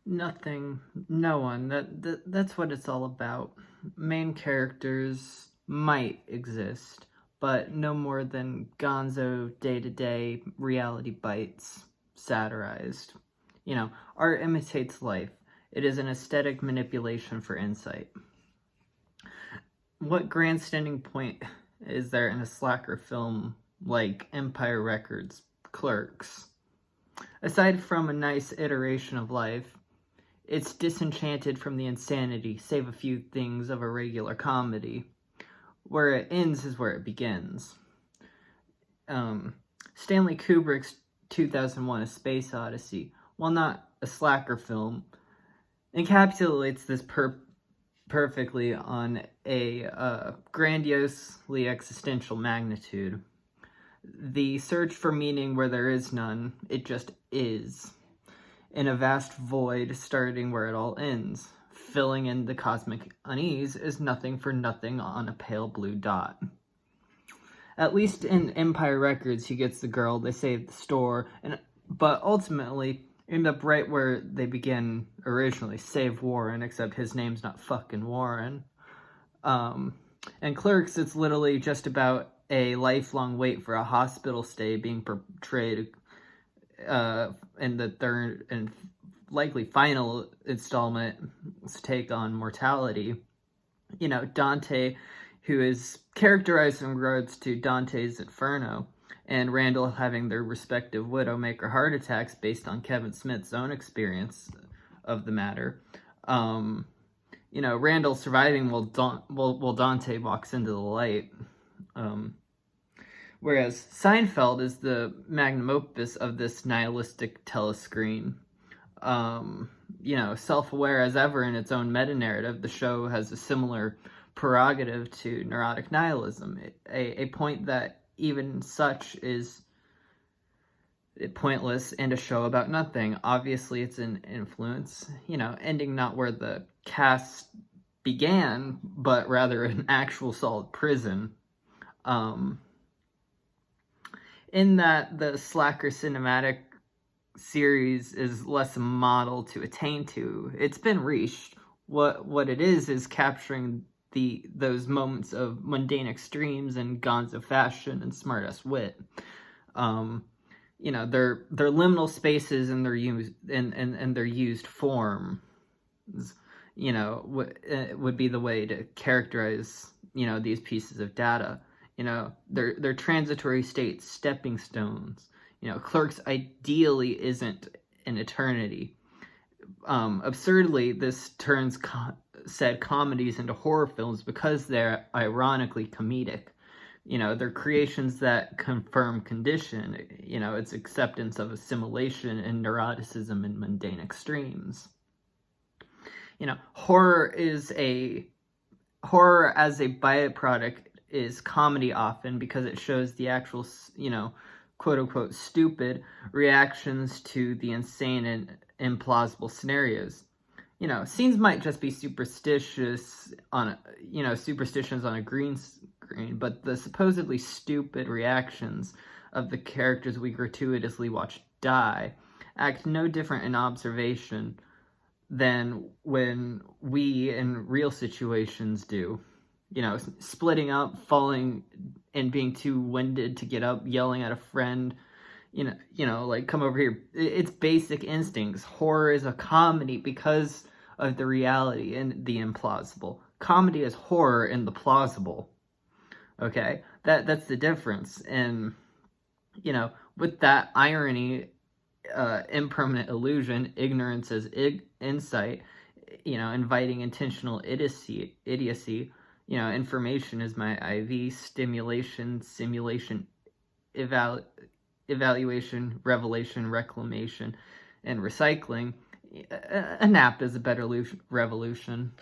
Nothing, no one. That's what it's all about. Main characters might exist, but no more than gonzo day-to-day reality bites satirized. Art imitates life. It is an aesthetic manipulation for insight. What grandstanding point is there in a slacker film like Empire Records' Clerks? Aside from a nice iteration of life, it's disenchanted from the insanity, save a few things of a regular comedy. Where it ends is where it begins. Stanley Kubrick's 2001: A Space Odyssey, while not a slacker film, encapsulates this perfectly on a grandiosely existential magnitude. The search for meaning where there is none, it just is. In a vast void starting where it all ends. Filling in the cosmic unease is nothing for nothing on a pale blue dot. At least in Empire Records, he gets the girl, they save the store, but ultimately end up right where they begin originally, save Warren, except his name's not fucking Warren. And Clerks, it's literally just about a lifelong wait for a hospital stay being portrayed in the third and likely final installment's take on mortality. Dante, who is characterized in regards to Dante's Inferno, and Randall having their respective widowmaker heart attacks based on Kevin Smith's own experience of the matter. Randall surviving while Dante walks into the light. Whereas Seinfeld is the magnum opus of this nihilistic telescreen. Self-aware as ever in its own meta-narrative, the show has a similar prerogative to Neurotic Nihilism, a point that even such is pointless and a show about nothing. Obviously, it's an influence, ending not where the cast began, but rather an actual solid prison. In that the slacker cinematic series is less a model to attain to. It's been reached. What it is capturing those moments of mundane extremes and gonzo fashion and smartass wit. Their liminal spaces and their used form, would be the way to characterize these pieces of data. They're transitory states, stepping stones. Clerks ideally isn't an eternity. Absurdly, this turns said comedies into horror films because they're ironically comedic. They're creations that confirm condition. It's acceptance of assimilation and neuroticism in mundane extremes. Horror as a byproduct is comedy often because it shows the actual, quote-unquote stupid reactions to the insane and implausible scenarios. Scenes might just be superstitions on a green screen, but the supposedly stupid reactions of the characters we gratuitously watch die act no different in observation than when we in real situations do. Splitting up, falling, and being too winded to get up, yelling at a friend, like, come over here. It's basic instincts. Horror is a comedy because of the reality and the implausible. Comedy is horror in the plausible. Okay? That's the difference. And, with that irony, impermanent illusion, ignorance as insight, inviting intentional idiocy, information is my IV, stimulation, simulation, evaluation, revelation, reclamation, and recycling. A nap is a better revolution.